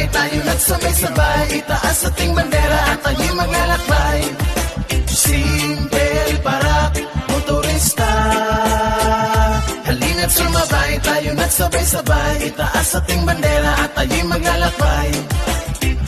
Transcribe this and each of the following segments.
sumabay, tayo nagsabay-sabay, itaas ating bandera at tayo'y maglalakbay. Simple Parak, motorista. Halina't sumabay, tayo nagsabay-sabay, itaas ating bandera at tayo'y maglalakbay.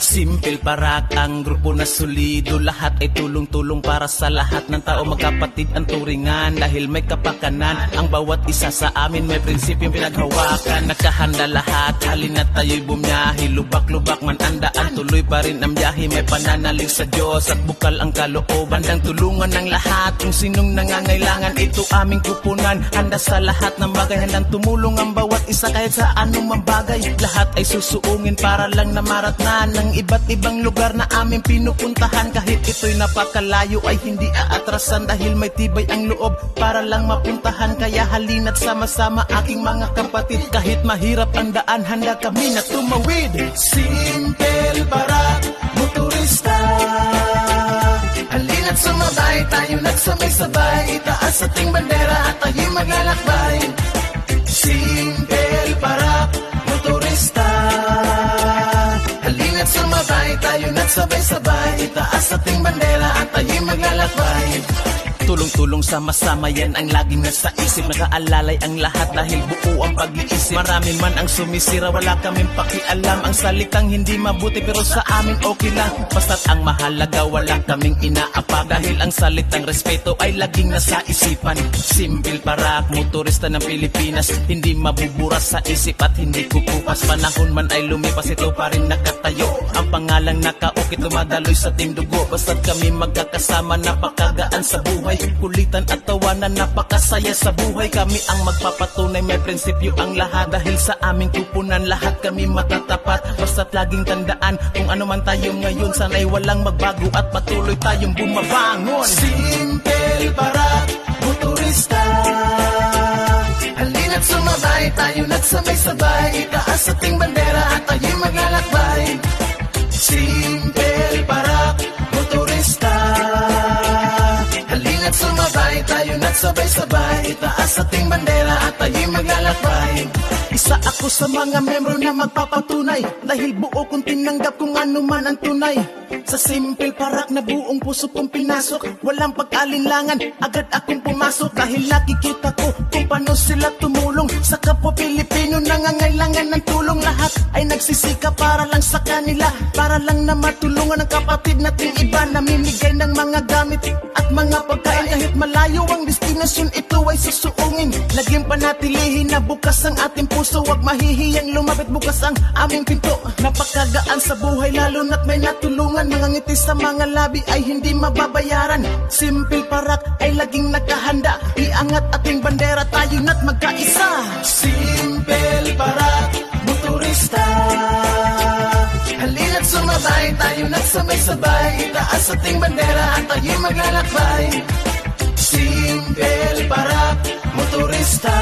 Simple Parak, ang grupo na solido, lahat ay tulong-tulong para sa lahat ng tao, magkapatid ang turingan dahil may kapakanan. Ang bawat isa sa amin may prinsipyong pinaghawakan, nakahanda lahat, halina't tayo'y bumiyahe, lubak-lubak man ang daan, tuloy pa rin ang biyahe, may pananalig sa Diyos at bukal ang kalooban, handang tulungan ng lahat kung sinong nangangailangan. Ito aming kupunan, handa sa lahat ng bagay, handang tumulong ang bawat isa kahit sa anumang bagay. Lahat ay susuungin para lang na maratnan ng iba't ibang lugar na aming pinupuntahan. Kahit ito'y napakalayo ay hindi aatrasan dahil may tibay ang loob para lang mapuntahan. Kaya halina't sama-sama aking mga kapatid, kahit mahirap ang daan, handa kami na tumawid. Simple Parak, motorista. Halina't sumabay, tayo nagsabay-sabay, itaas ating bandera at tayo'y maglalakbay. Simple Parak, motorista. Halina't sumabay, tayo nagsabay-sabay, itaas ating bandera at tayo'y maglalakbay. Tulong-tulong sama-sama, yan ang laging nasa isip, nakaalalay ang lahat dahil buo ang pag-iisip. Marami man ang sumisira, wala kaming pakialam, ang salitang hindi mabuti pero sa amin okay lang. Basta't ang mahalaga, wala kaming inaapa dahil ang salitang respeto ay laging nasa isipan. Simple Parak, motorista ng Pilipinas, hindi mabuburas sa isip at hindi kukupas. Panahon man ay lumipas, ito pa rin nakatayo, ang pangalang nakaukit lumadaloy sa ating dugo. Basta't kami magkakasama, napakagaan sa buhay, kulitan at tawanan, napakasaya sa buhay. Kami ang magpapatunay, may prinsipyo ang lahat, dahil sa aming kupunan lahat kami matatapat. Basta't laging tandaan, kung ano man tayo ngayon, sana'y walang magbago at patuloy tayong bumabangon. Simple Parak, motorista. Halina't sumabay, tayo nagsabay-sabay, itaas ating bandera at tayo'y maglalakbay. Simple Parak, motorista. Halina't sumabay, tayo nagsabay-sabay, itaas ating bandera at tayo'y maglalakbay. Isa ako sa mga membro na magpapatunay, dahil buo kong tinanggap kung ano man ang tunay. Sa Simple Parak na buong puso kong pinasok, walang pag-alinlangan, agad akong pumasok. Dahil nakikita ko kung paano sila tumulong sa kapwa Pilipino nangangailangan ng tulong. Lahat ay nagsisika para lang sa kanila, para lang na matulungan ang kapatid nating iba. Namimigay ng mga gamit at mga pagkain, kahit malayo ang destinasyon, ito ay susuungin. Laging panatilihin na bukas ang ating puso, wag mahihiyang lumapit, bukas ang aming pinto. Napakagaan sa buhay lalo na't may natulungan, mga ngiti sa mga labi ay hindi mababayaran. Simple Parak ay laging nakahanda, iangat ating bandera, tayo na't magkaisa. Simple Parak, motorista. Halina't sumabay, tayo nagsabay-sabay, itaas ating bandera at tayo'y maglalakbay. Simple Parak, motorista.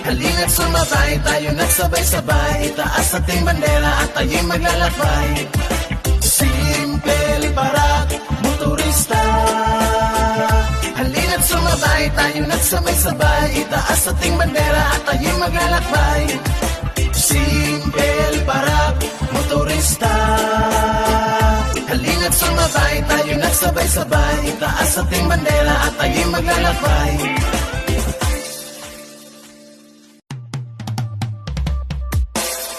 Halina't sumabay, tayo nagsabay-sabay, itaas ating bandera at tayo'y maglalakbay. Simple Parak, motorista. Halina't sumabay, tayo nagsabay-sabay, itaas ating bandera at tayo'y maglalakbay. Simple Parak, motorista. Halina't sumabay, tayo nagsabay-sabay, itaas ating bandera at tayo'y maglalakbay.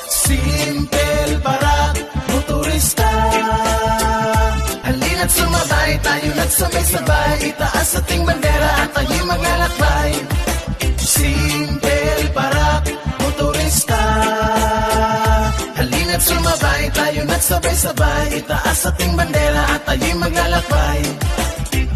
Simple Parak, motorista. Halina't sumabay, tayo nagsabay-sabay, itaas ating bandera at tayo'y maglalakbay. Simple Parak, motorista. Halina't sumabay, tayo nagsabay-sabay, itaas ating bandera at tayo'y maglalakbay.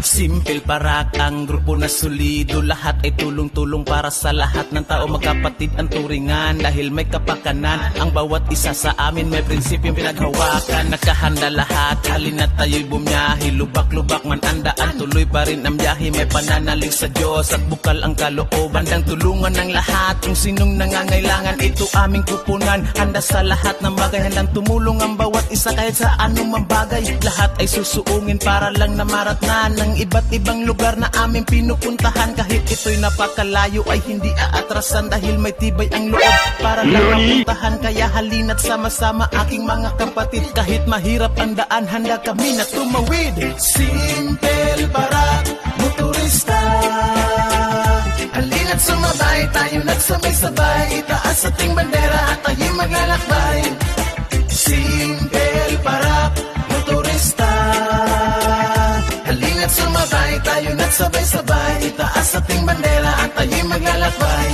Simple Parak, ang grupo na solido, lahat ay tulong-tulong para sa lahat ng tao, magkapatid ang turingan dahil may kapakanan. Ang bawat isa sa amin may prinsipyong pinaghawakan, nakahanda lahat, halina't tayo'y bumiyahe, lubak-lubak man ang daan, tuloy pa rin ang biyahe, may pananalig sa Diyos at bukal ang kalooban, handang tulungan ng lahat kung sinong nangangailangan. Ito aming kupunan, handa sa lahat ng bagay, handang tumulong ang bawat isa kahit sa anumang bagay. Lahat ay susuungin para lang na maratnan ng Maraming iba't ibang lugar na aming pinupuntahan. Kahit ito'y napakalayo ay hindi aatrasan, dahil may tibay ang loob para lang mapuntahan. Kaya halina't sama-sama aking mga kapatid. Kahit mahirap ang daan, handa kami na tumawid. Simple Parak motorista, halina't sumabay, tayo nagsabay-sabay, itaas ating bandera at tayo maglalakbay. Simple Parak motorista, halina't sumabay, tayo nagsabay-sabay, itaas ating bandera at tayo maglalakbay.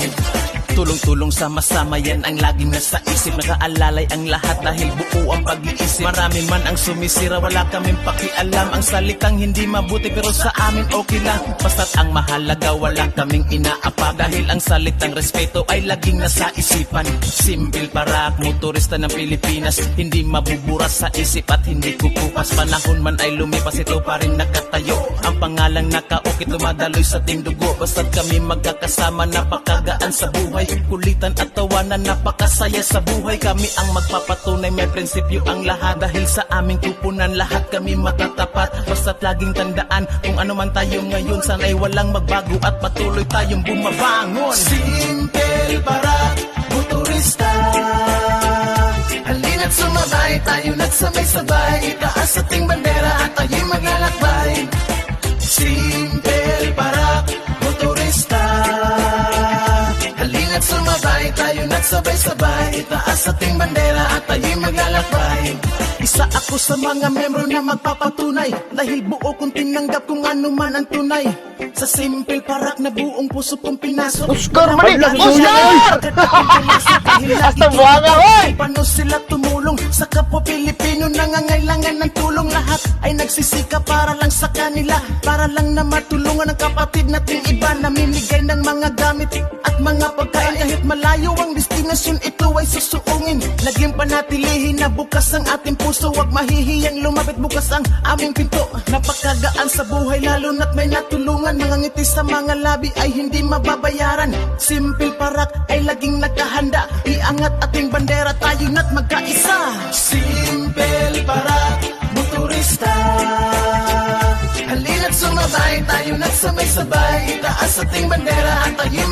Tulong-tulong sama-sama yan ang laging nasa isip. Nakaalalay ang lahat dahil buo ang pag-iisip. Marami man ang sumisira, wala kaming pakialam. Ang salitang hindi mabuti pero sa amin okay lang. Basta't ang mahalaga, wala kaming inaapa, dahil ang salitang respeto ay laging nasa isipan. Simple Parak, motorista ng Pilipinas, hindi mabuburas sa isip at hindi kukupas. Panahon man ay lumipas, ito pa rin nakatayo. Ang pangalang nakaukit, dumadaloy sa ating dugo. Basta't kami magkakasama, napakagaan sa buhay. Kulitan at tawanan, napakasaya sa buhay. Kami ang magpapatunay, may prinsipyo ang lahat. Dahil sa aming kupunan, lahat kami matatapat. Basta't laging tandaan, kung ano man tayo ngayon, sana'y walang magbago at patuloy tayong bumabangon. Simple Parak motorista, halina't sumabay, tayo nagsabay-sabay, itaas ating bandera at tayo maglalakbay. Simple Parak motorista, halina't sumabay, tayo nagsabay-sabay, itaas ating bandera at tayo maglalakbay. Isa ako sa mga membro na magpapatunay, dahil buo kong tinanggap kung ano man ang tunay. Sa Simple Parak na buong puso kong pinasok. Oscar, mali! Oscar! Hasta buwanga, oy! Paano sila tumulong sa kapwa Pilipino, nangangailangan ng tulong. Lahat ay nagsisika para lang sa kanila, para lang na matulungan ang kapatid nating iba. Namimigay ng mga gamit at mga pagkain. Kahit malayo ang destinasyon, ito ay susuungin. Laging panatilihin na bukas ang ating puso. Huwag mahihiyang lumapit, bukas ang aming pinto. Napakagaan sa buhay, lalo na't may natulungan. Mga ngiti sa mga labi ay hindi mababayaran. Simple Parak ay laging nakahanda, iangat ating bandera, tayo na't magkaisa. Simple Parak motorista, halina't sumabay, tayo nagsabay-sabay, itaas ating bandera at tayo